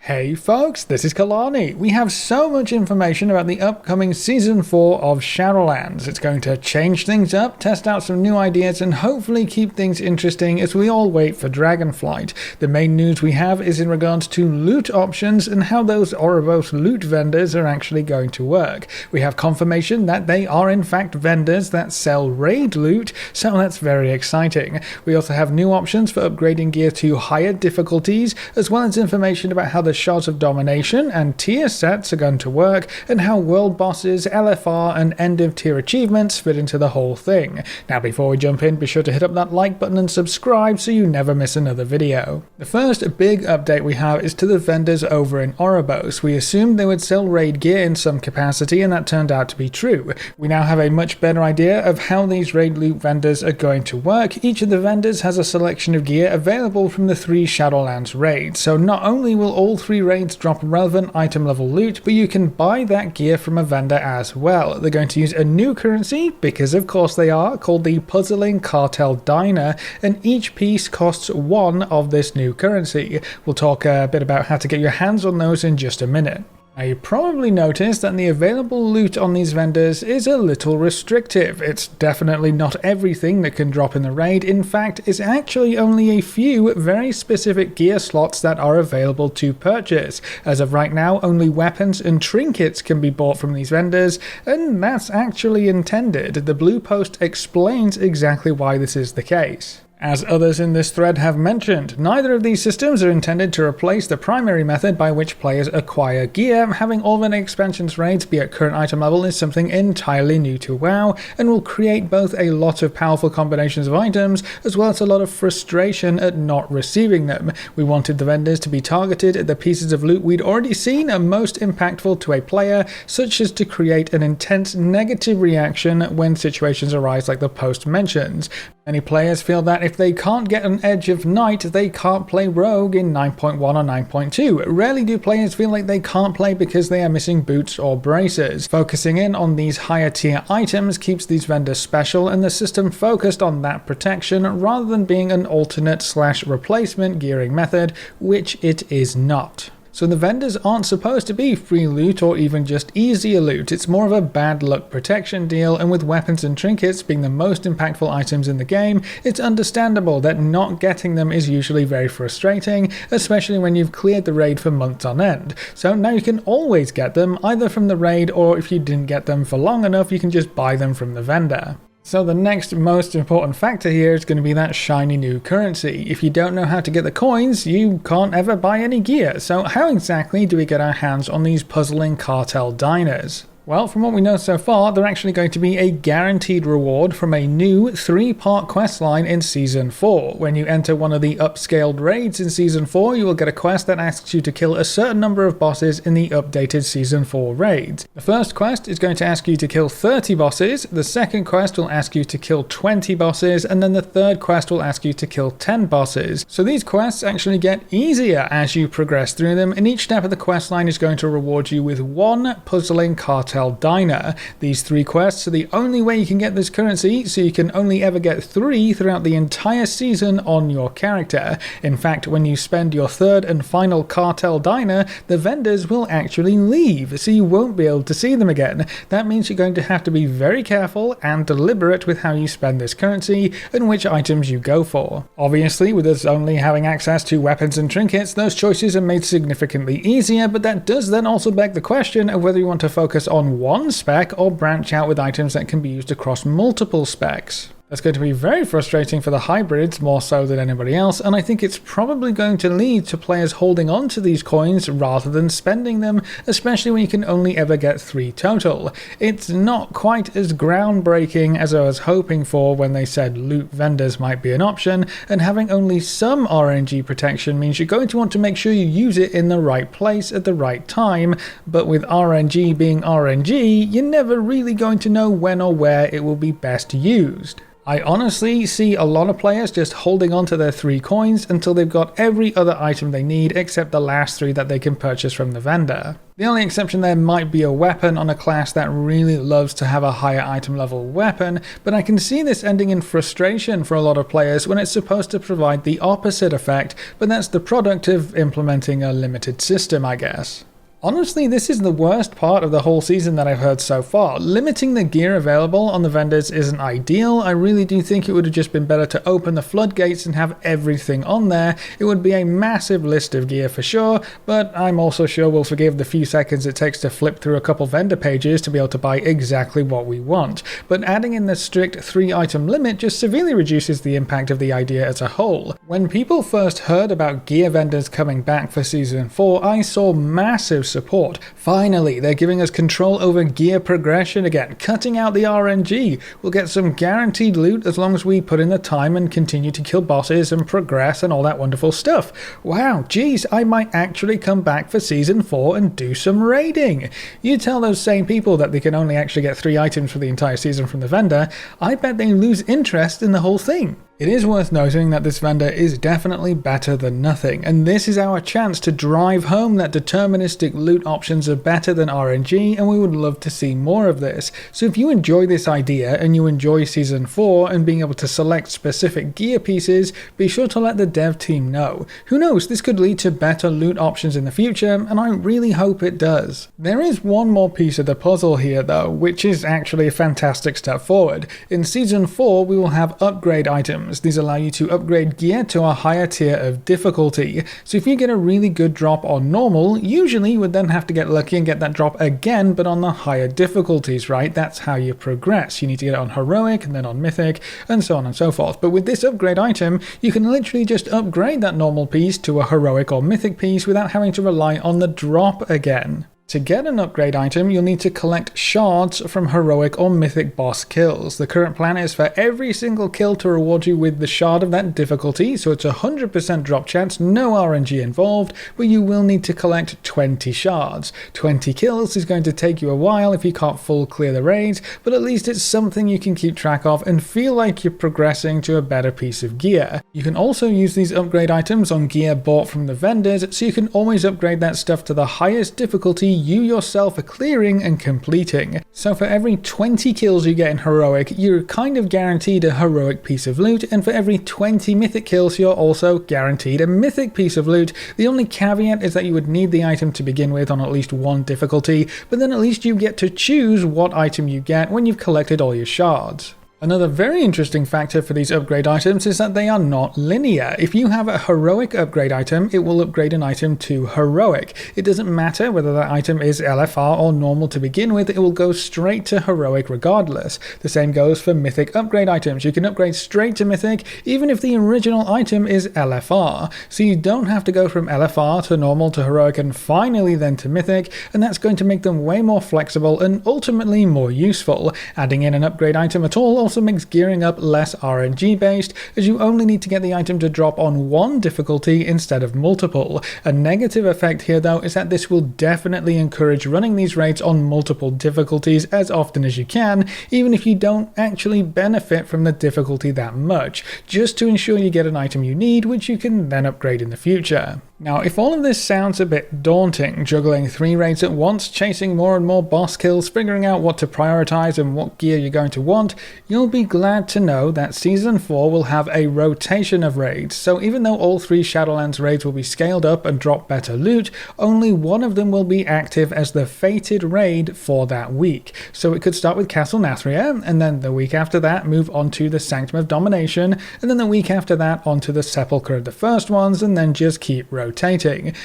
Hey folks, this is Kalani. We have so much information about the upcoming Season 4 of Shadowlands. It's going to change things up, test out some new ideas, and hopefully keep things interesting as we all wait for Dragonflight. The main news we have is in regards to loot options and how those oribos loot vendors are actually going to work. We have confirmation that they are in fact vendors that sell raid loot, so that's very exciting. We also have new options for upgrading gear to higher difficulties, as well as information about how the Shards of Domination and tier sets are going to work, and how world bosses, LFR and end of tier achievements fit into the whole thing. Now before we jump in, be sure to hit up that like button and subscribe so you never miss another video. The first big update we have is to the vendors over in Oribos. We assumed they would sell raid gear in some capacity, and that turned out to be true. We now have a much better idea of how these raid loot vendors are going to work. Each of the vendors has a selection of gear available from the 3 Shadowlands raids, so not only will all 3 raids drop relevant item level loot, but you can buy that gear from a vendor as well. They're going to use a new currency, because of course they are, called the Puzzling Cartel Dinar, and each piece costs 1 of this new currency. We'll talk a bit about how to get your hands on those in just a minute. Now you probably noticed that the available loot on these vendors is a little restrictive. It's definitely not everything that can drop in the raid. In fact, it's actually only a few very specific gear slots that are available to purchase. As of right now, only weapons and trinkets can be bought from these vendors, and that's actually intended. The blue post explains exactly why this is the case. As others in this thread have mentioned, neither of these systems are intended to replace the primary method by which players acquire gear. Having all of an expansion's raids be at current item level is something entirely new to WoW, and will create both a lot of powerful combinations of items, as well as a lot of frustration at not receiving them. We wanted the vendors to be targeted at the pieces of loot we'd already seen are most impactful to a player, such as to create an intense negative reaction when situations arise like the post mentions. Many players feel that if they can't get an Edge of Night, they can't play Rogue in 9.1 or 9.2. Rarely do players feel like they can't play because they are missing boots or bracers. Focusing in on these higher tier items keeps these vendors special, and the system focused on that protection rather than being an alternate/replacement gearing method, which it is not. So the vendors aren't supposed to be free loot or even just easier loot. It's more of a bad luck protection deal, and with weapons and trinkets being the most impactful items in the game, it's understandable that not getting them is usually very frustrating, especially when you've cleared the raid for months on end. So now you can always get them, either from the raid, or if you didn't get them for long enough, you can just buy them from the vendor. So the next most important factor here is going to be that shiny new currency. If you don't know how to get the coins, you can't ever buy any gear. So how exactly do we get our hands on these Puzzling Cartel Dinars? Well, from what we know so far, they're actually going to be a guaranteed reward from a new 3-part questline in Season 4. When you enter one of the upscaled raids in Season 4, you will get a quest that asks you to kill a certain number of bosses in the updated Season 4 raids. The first quest is going to ask you to kill 30 bosses, the second quest will ask you to kill 20 bosses, and then the third quest will ask you to kill 10 bosses. So these quests actually get easier as you progress through them, and each step of the questline is going to reward you with 1 Puzzling Cartel Dinar. These 3 quests are the only way you can get this currency, so you can only ever get 3 throughout the entire season on your character. In fact, when you spend your 3rd and final Cartel Dinar, the vendors will actually leave, so you won't be able to see them again. That means you're going to have to be very careful and deliberate with how you spend this currency and which items you go for. Obviously, with us only having access to weapons and trinkets, those choices are made significantly easier, but that does then also beg the question of whether you want to focus on one spec or branch out with items that can be used across multiple specs. That's going to be very frustrating for the hybrids, more so than anybody else, and I think it's probably going to lead to players holding on to these coins rather than spending them, especially when you can only ever get 3 total. It's not quite as groundbreaking as I was hoping for when they said loot vendors might be an option, and having only some RNG protection means you're going to want to make sure you use it in the right place at the right time, but with RNG being RNG, you're never really going to know when or where it will be best used. I honestly see a lot of players just holding on to their 3 coins until they've got every other item they need except the last 3 that they can purchase from the vendor. The only exception there might be a weapon on a class that really loves to have a higher item level weapon, but I can see this ending in frustration for a lot of players when it's supposed to provide the opposite effect, but that's the product of implementing a limited system, I guess. Honestly, this is the worst part of the whole season that I've heard so far. Limiting the gear available on the vendors isn't ideal. I really do think it would have just been better to open the floodgates and have everything on there. It would be a massive list of gear for sure, but I'm also sure we'll forgive the few seconds it takes to flip through a couple vendor pages to be able to buy exactly what we want. But adding in the strict 3 item limit just severely reduces the impact of the idea as a whole. When people first heard about gear vendors coming back for Season 4, I saw massive support. Finally, they're giving us control over gear progression again, cutting out the RNG. We'll get some guaranteed loot as long as we put in the time and continue to kill bosses and progress and all that wonderful stuff. Wow, geez, I might actually come back for Season 4 and do some raiding. You tell those same people that they can only actually get 3 items for the entire season from the vendor, I bet they lose interest in the whole thing. It is worth noting that this vendor is definitely better than nothing, and this is our chance to drive home that deterministic loot options are better than RNG, and we would love to see more of this. So if you enjoy this idea and you enjoy Season 4 and being able to select specific gear pieces, be sure to let the dev team know. Who knows, this could lead to better loot options in the future, and I really hope it does. There is one more piece of the puzzle here though, which is actually a fantastic step forward. In Season 4 we will have upgrade items. These allow you to upgrade gear to a higher tier of difficulty. So if you get a really good drop on normal, usually you would then have to get lucky and get that drop again, but on the higher difficulties, right? That's how you progress. You need to get it on heroic and then on mythic and so on and so forth. But with this upgrade item, you can literally just upgrade that normal piece to a heroic or mythic piece without having to rely on the drop again. To get an upgrade item, you'll need to collect shards from heroic or mythic boss kills. The current plan is for every single kill to reward you with the shard of that difficulty, so it's a 100% drop chance, no RNG involved, but you will need to collect 20 shards. 20 kills is going to take you a while if you can't full clear the raids, but at least it's something you can keep track of and feel like you're progressing to a better piece of gear. You can also use these upgrade items on gear bought from the vendors, so you can always upgrade that stuff to the highest difficulty you yourself are clearing and completing. So for every 20 kills you get in heroic, you're kind of guaranteed a heroic piece of loot, and for every 20 mythic kills you're also guaranteed a mythic piece of loot. The only caveat is that you would need the item to begin with on at least 1 difficulty, but then at least you get to choose what item you get when you've collected all your shards. Another very interesting factor for these upgrade items is that they are not linear. If you have a heroic upgrade item, it will upgrade an item to heroic. It doesn't matter whether that item is LFR or normal to begin with, it will go straight to heroic regardless. The same goes for mythic upgrade items. You can upgrade straight to mythic even if the original item is LFR. So you don't have to go from LFR to normal to heroic and finally then to mythic, and that's going to make them way more flexible and ultimately more useful. Adding in an upgrade item at all also makes gearing up less RNG based, as you only need to get the item to drop on 1 difficulty instead of multiple. A negative effect here though is that this will definitely encourage running these raids on multiple difficulties as often as you can, even if you don't actually benefit from the difficulty that much, just to ensure you get an item you need, which you can then upgrade in the future. Now, if all of this sounds a bit daunting, juggling 3 raids at once, chasing more and more boss kills, figuring out what to prioritize and what gear you're going to want, you'll be glad to know that Season 4 will have a rotation of raids. So even though all 3 Shadowlands raids will be scaled up and drop better loot, only one of them will be active as the fated raid for that week. So it could start with Castle Nathria, and then the week after that move on to the Sanctum of Domination, and then the week after that onto the Sepulchre of the First Ones, and then just keep rotating.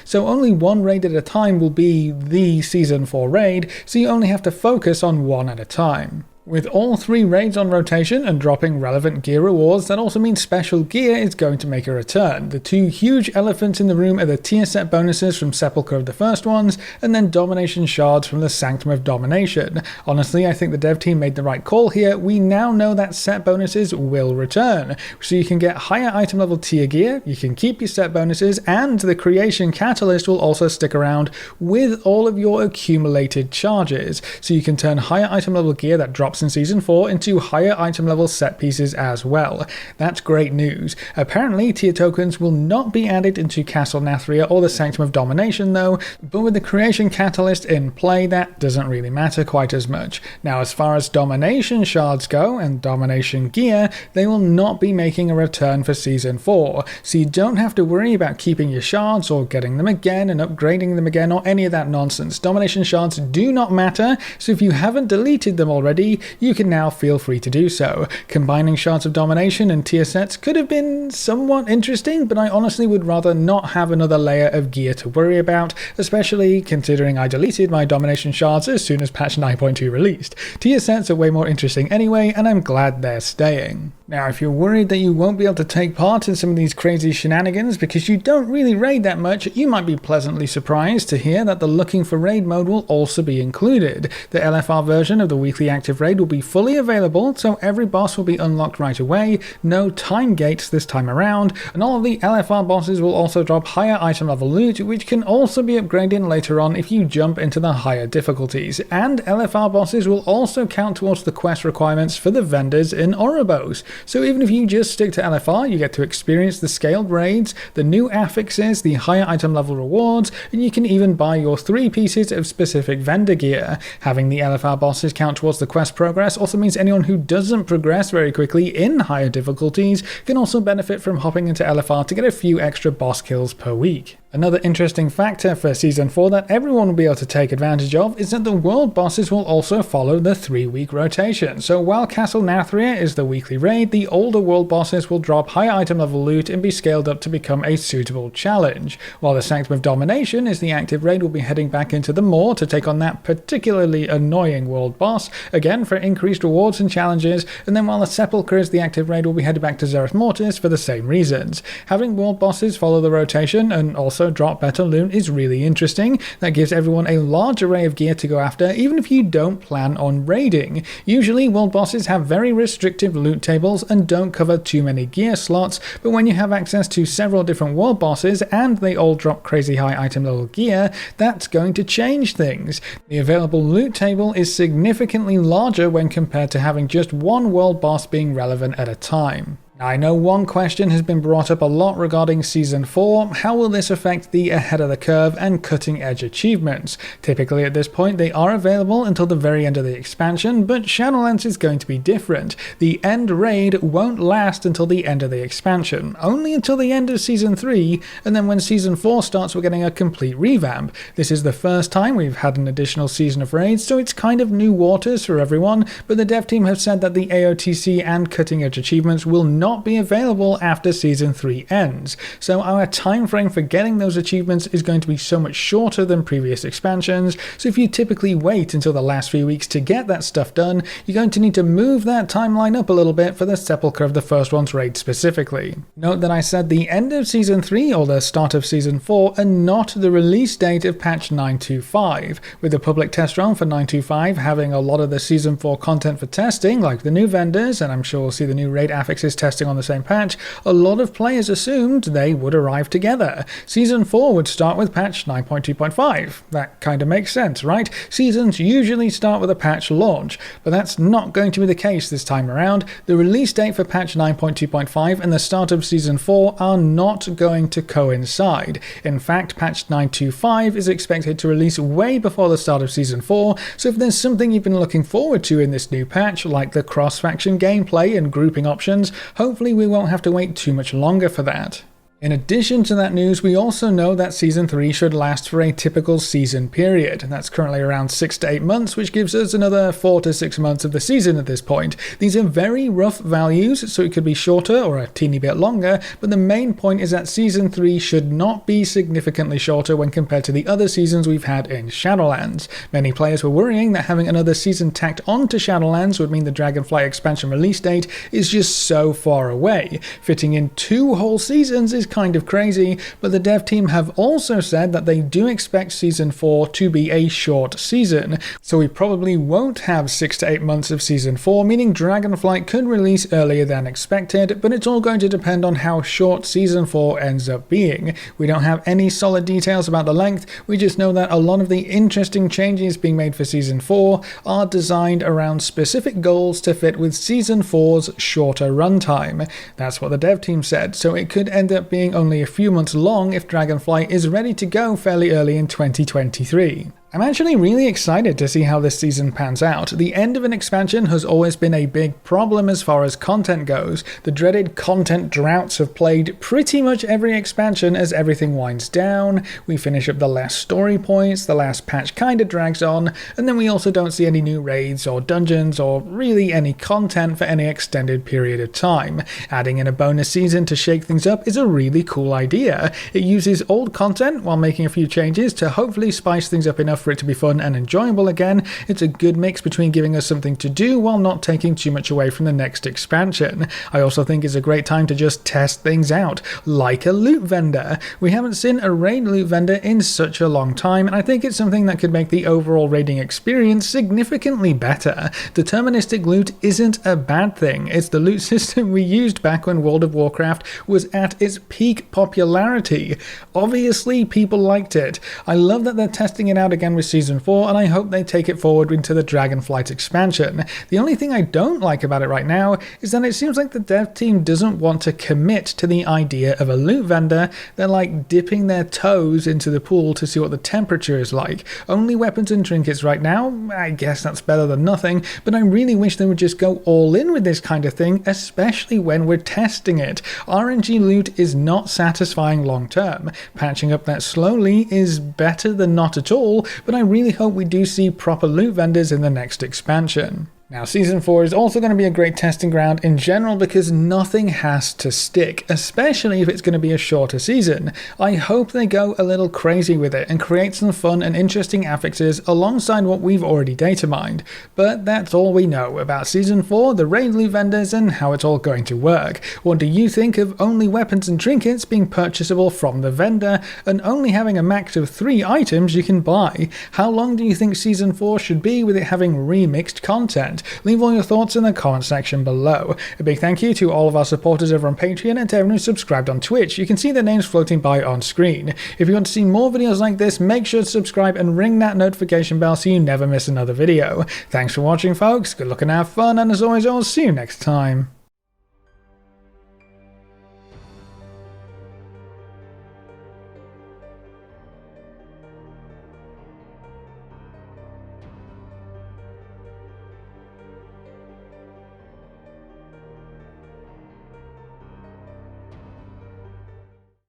So only 1 raid at a time will be the Season 4 raid, so you only have to focus on 1 at a time. With all 3 raids on rotation and dropping relevant gear rewards, that also means special gear is going to make a return. The 2 huge elephants in the room are the tier set bonuses from Sepulchre of the First Ones, and then Domination Shards from the Sanctum of Domination. Honestly, I think the dev team made the right call here. We now know that set bonuses will return, so you can get higher item level tier gear, you can keep your set bonuses, and the Creation Catalyst will also stick around with all of your accumulated charges. So you can turn higher item level gear that drops drops in Season 4 into higher item level set pieces as well. That's great news. Apparently, tier tokens will not be added into Castle Nathria or the Sanctum of Domination though, but with the Creation Catalyst in play, that doesn't really matter quite as much. Now, as far as Domination shards go and Domination gear, they will not be making a return for Season 4, so you don't have to worry about keeping your shards or getting them again and upgrading them again or any of that nonsense. Domination shards do not matter, so if you haven't deleted them already, you can now feel free to do so. Combining shards of domination and tier sets could have been somewhat interesting, but I honestly would rather not have another layer of gear to worry about, especially considering I deleted my domination shards as soon as patch 9.2 released. Tier sets are way more interesting anyway, and I'm glad they're staying. Now, if you're worried that you won't be able to take part in some of these crazy shenanigans because you don't really raid that much, you might be pleasantly surprised to hear that the Looking for Raid mode will also be included. The LFR version of the weekly active raid will be fully available, so every boss will be unlocked right away, no time gates this time around, and all of the LFR bosses will also drop higher item level loot, which can also be upgraded later on if you jump into the higher difficulties. And LFR bosses will also count towards the quest requirements for the vendors in Oribos. So even if you just stick to LFR, you get to experience the scaled raids, the new affixes, the higher item level rewards, and you can even buy your 3 pieces of specific vendor gear. Having the LFR bosses count towards the quest progress also means anyone who doesn't progress very quickly in higher difficulties can also benefit from hopping into LFR to get a few extra boss kills per week. Another interesting factor for Season 4 that everyone will be able to take advantage of is that the world bosses will also follow the 3-week rotation. So while Castle Nathria is the weekly raid, the older world bosses will drop higher item level loot and be scaled up to become a suitable challenge. While the Sanctum of Domination is the active raid, will be heading back into the Maw to take on that particularly annoying world boss, again for increased rewards and challenges, and then while the Sepulchre is the active raid, will be headed back to Zereth Mortis for the same reasons. Having world bosses follow the rotation and also drop better loot is really interesting. That gives everyone a large array of gear to go after, even if you don't plan on raiding. Usually world bosses have very restrictive loot tables and don't cover too many gear slots, but when you have access to several different world bosses and they all drop crazy high item level gear, that's going to change things. The available loot table is significantly larger when compared to having just one world boss being relevant at a time. Now, I know one question has been brought up a lot regarding Season 4, how will this affect the ahead of the curve and cutting edge achievements? Typically at this point they are available until the very end of the expansion, but Shadowlands is going to be different. The end raid won't last until the end of the expansion, only until the end of Season 3, and then when Season 4 starts we're getting a complete revamp. This is the first time we've had an additional season of raids, so it's kind of new waters for everyone, but the dev team have said that the AOTC and cutting edge achievements will not be available after Season 3 ends. So our time frame for getting those achievements is going to be so much shorter than previous expansions, so if you typically wait until the last few weeks to get that stuff done, you're going to need to move that timeline up a little bit for the Sepulchre of the First One's raid specifically. Note that I said the end of Season 3 or the start of Season 4 and not the release date of patch 925. With the public test run for 925 having a lot of the Season 4 content for testing, like the new vendors, and I'm sure we'll see the new raid affixes testing on the same patch, a lot of players assumed they would arrive together. Season 4 would start with patch 9.2.5. That kind of makes sense, right? Seasons usually start with a patch launch, but that's not going to be the case this time around. The release date for patch 9.2.5 and the start of Season 4 are not going to coincide. In fact, patch 9.2.5 is expected to release way before the start of Season 4, so if there's something you've been looking forward to in this new patch, like the cross-faction gameplay and grouping options, hopefully we won't have to wait too much longer for that. In addition to that news, we also know that Season 3 should last for a typical season period. That's currently around 6 to 8 months, which gives us another 4 to 6 months of the season at this point. These are very rough values, so it could be shorter or a teeny bit longer, but the main point is that Season 3 should not be significantly shorter when compared to the other seasons we've had in Shadowlands. Many players were worrying that having another season tacked onto Shadowlands would mean the Dragonflight expansion release date is just so far away. Fitting in 2 whole seasons is kind of crazy, but the dev team have also said that they do expect Season 4 to be a short season, so we probably won't have 6 to 8 months of Season 4, meaning Dragonflight could release earlier than expected, but it's all going to depend on how short Season 4 ends up being. We don't have any solid details about the length, we just know that a lot of the interesting changes being made for Season 4 are designed around specific goals to fit with Season 4's shorter runtime. That's what the dev team said, so it could end up being only a few months long if Dragonflight is ready to go fairly early in 2023. I'm actually really excited to see how this season pans out. The end of an expansion has always been a big problem as far as content goes. The dreaded content droughts have plagued pretty much every expansion as everything winds down, we finish up the last story points, the last patch kinda drags on, and then we also don't see any new raids or dungeons or really any content for any extended period of time. Adding in a bonus season to shake things up is a really cool idea. It uses old content while making a few changes to hopefully spice things up enough for it to be fun and enjoyable again. It's a good mix between giving us something to do while not taking too much away from the next expansion. I also think it's a great time to just test things out, like a loot vendor. We haven't seen a raid loot vendor in such a long time, and I think it's something that could make the overall raiding experience significantly better. Deterministic loot isn't a bad thing. It's the loot system we used back when World of Warcraft was at its peak popularity. Obviously, people liked it. I love that they're testing it out again with Season 4, and I hope they take it forward into the Dragonflight expansion. The only thing I don't like about it right now is that it seems like the dev team doesn't want to commit to the idea of a loot vendor. They're like dipping their toes into the pool to see what the temperature is like. Only weapons and trinkets right now, I guess that's better than nothing, but I really wish they would just go all in with this kind of thing, especially when we're testing it. RNG loot is not satisfying long term. Patching up that slowly is better than not at all, but I really hope we do see proper loot vendors in the next expansion. Now, Season 4 is also going to be a great testing ground in general because nothing has to stick, especially if it's going to be a shorter season. I hope they go a little crazy with it and create some fun and interesting affixes alongside what we've already data mined. But that's all we know about Season 4, the raid loot vendors, and how it's all going to work. What do you think of only weapons and trinkets being purchasable from the vendor and only having a max of 3 items you can buy? How long do you think Season 4 should be with it having remixed content? Leave all your thoughts in the comment section below. A big thank you to all of our supporters over on Patreon and to everyone who's subscribed on Twitch. You can see their names floating by on screen. If you want to see more videos like this, make sure to subscribe and ring that notification bell so you never miss another video. Thanks for watching, folks. Good luck and have fun, and as always, I'll see you next time.